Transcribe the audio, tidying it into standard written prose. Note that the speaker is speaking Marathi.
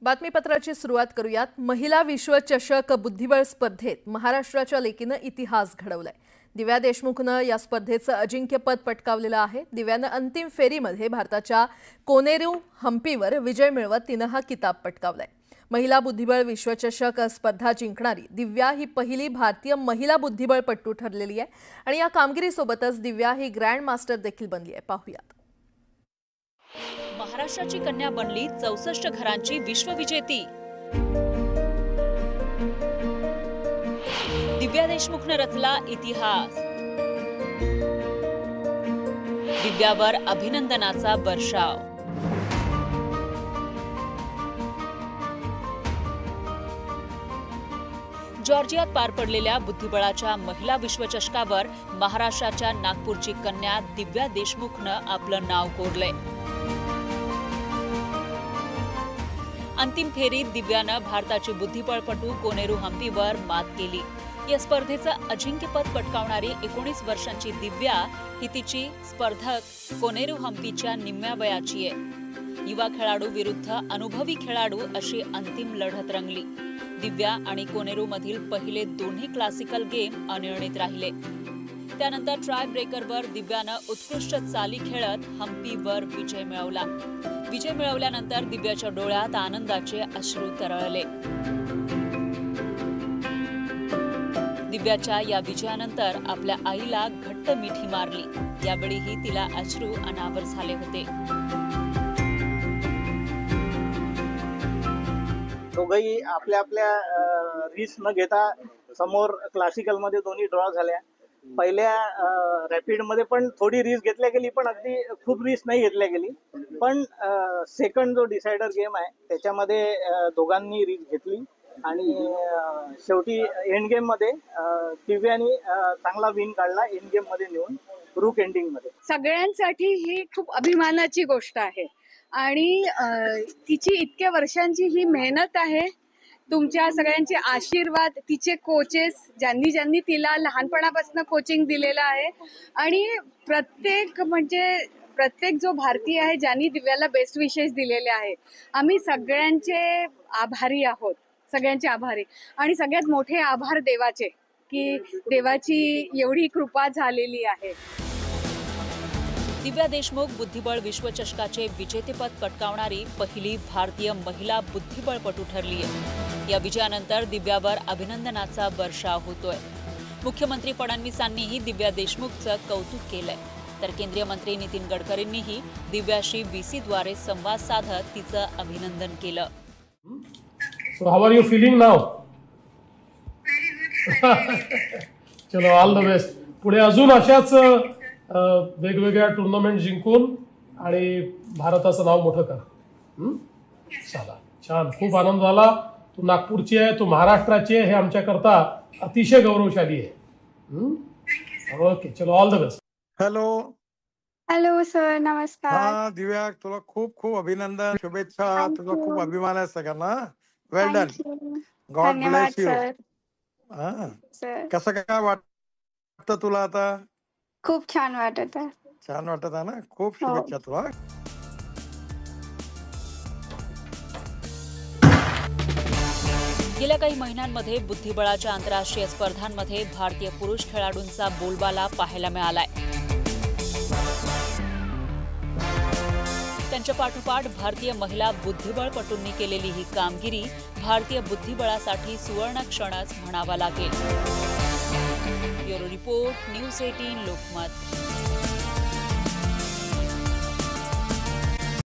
बातमीपत्राची सुरुवात करूयात। महिला विश्वचषक बुद्धिबळ स्पर्धेत महाराष्ट्राच्या लेकीने इतिहास घडवलाय। दिव्या देशमुखने या स्पर्धेचं अजिंक्यपद पटकावलेलं आहे। दिव्याने अंतिम फेरीमध्ये भारताच्या कोनेरू हम्पीवर विजय मिळवत तिने हा किताब पटकावलाय। महिला बुद्धिबळ विश्वचषक स्पर्धा जिंकणारी दिव्या ही पहिली भारतीय महिला बुद्धिबळपटू ठरलेली आहे आणि या कामगिरीसोबतच दिव्या ही ग्रँड मास्टर देखील बनली आहे। पाहूयात। महाराष्ट्राची कन्या बनली 64 घरांची विश्वविजेती। दिव्या देशमुखने रचला इतिहास। दिव्यावर अभिनंदनाचा वर्षाव। जॉर्जियात पार पडलेल्या बुद्धिबळाच्या महिला विश्वचषकावर महाराष्ट्राच्या नागपूरची कन्या दिव्या देशमुखने आपलं नाव कोरलंय। अंतिम फेरीत दिव्याने भारताची बुद्धिबळपटू कोनेरू हम्पीवर मात केली। या स्पर्धेचं अजिंक्यपद पटकावणारी 19 वर्षांची दिव्या ही तिची स्पर्धक कोनेरू हम्पीच्या निम्म्या वयाची आहे। युवा खेळाडू विरुद्ध अनुभवी खेळाडू अशी अंतिम लढत रंगली। दिव्या आणि कोनेरू मधील पहिले दोन्ही क्लासिकल गेम अनिर्णित राहिले। त्यानंतर ट्राय ब्रेकरवर दिव्याने उत्कृष्ट चाली खेळत हम्पीवर विजय मिळवला। विजय मिळवल्यानंतर दिव्याच्या डोळ्यात आनंदाचे अश्रू तरळले। दिव्याच्या या विजयानंतर आपल्या आईला घट्ट मिठी मारली। यावेळीही तिला अश्रू अनावर झाले होते। दोघेही आपल्या रिस्क न घेता समोर क्लासिकल मध्ये दोन्ही ड्रॉ झाल्या। पहिल्या रॅपिड मध्ये पण थोडी रिस्क घेतल्या गेली, पण अगदी खूप रिस्क नाही घेतल्या गेली। पण सेकंड जो डिसाइडर गेम आहे त्याच्यामध्ये दोघांनी रिस्क घेतली आणि शेवटी एंड गेम मध्ये दिव्यानी चांगला विन काढला। एंड गेम मध्ये नेऊन रूक एंडिंग मध्ये सगळ्यांसाठी ही खूप अभिमानाची गोष्ट आहे आणि तिची इतक्या वर्षांची ही मेहनत आहे। तुमच्या सगळ्यांचे आशीर्वाद, तिचे कोचेस ज्यांनी तिला लहानपणापासून कोचिंग दिलेलं आहे आणि प्रत्येक जो भारतीय आहे ज्यांनी दिव्याला बेस्ट विशेस दिलेले आहे, आम्ही सगळ्यांचे आभारी आहोत। सगळ्यांचे आभारी आणि सगळ्यात मोठे आभार देवाचे की देवाची एवढी कृपा झालेली आहे। दिव्या देशमुख बुद्धिबळ विश्वचषकाचे विजेतेपद पटकावणारी पहिली भारतीय महिला बुद्धिबळपटू ठरली आहे। या विजयानंतर दिव्यावर अभिनंदनाचा वर्षाव होतोय। मुख्यमंत्री फडणवीसांनीही दिव्या देशमुखचं कौतुक केलंय, तर केंद्रीय मंत्री नितीन गडकरींनीही दिव्याशी VC द्वारे संवाद साधत तिचं अभिनंदन केलं। So how are you feeling now? चलो ऑल द बेस्ट। पुढे अजून अशाच वेगवेगळ्या टुर्नामेंट जिंकून आणि भारताचं नाव मोठं कर। चला, छान, खूप आनंद झाला। तू नागपूरची आहे, तू महाराष्ट्राची आहे, हे आमच्याकरता अतिशय गौरवशाली आहे। ओके, चलो all the best. Hello sir, नमस्कार। दिव्या, तुला खूप खूप अभिनंदन, शुभेच्छा। तुझा खूप अभिमान आहे सगळ्यांना। वेल डन, गॉड ब्लेस यू। कसं काय वाटतं तुला आता? खूप छान वाटत आहे। छान वाटत आहे ना? खूप शुभेच्छा तुला। गेल्या काही महिन्यांमध्ये बुद्धिबळाच्या आंतरराष्ट्रीय स्पर्धांमध्ये भारतीय पुरुष खेळाडूंचा बोलबाला पाहायला मिळालाय। त्यांच्या पाठोपाठ भारतीय महिला बुद्धिबळपटूंनी केलेली ही कामगिरी भारतीय बुद्धिबळासाठी सुवर्ण क्षणच म्हणावा लागेल। Bureau report, news 18 Lokmat.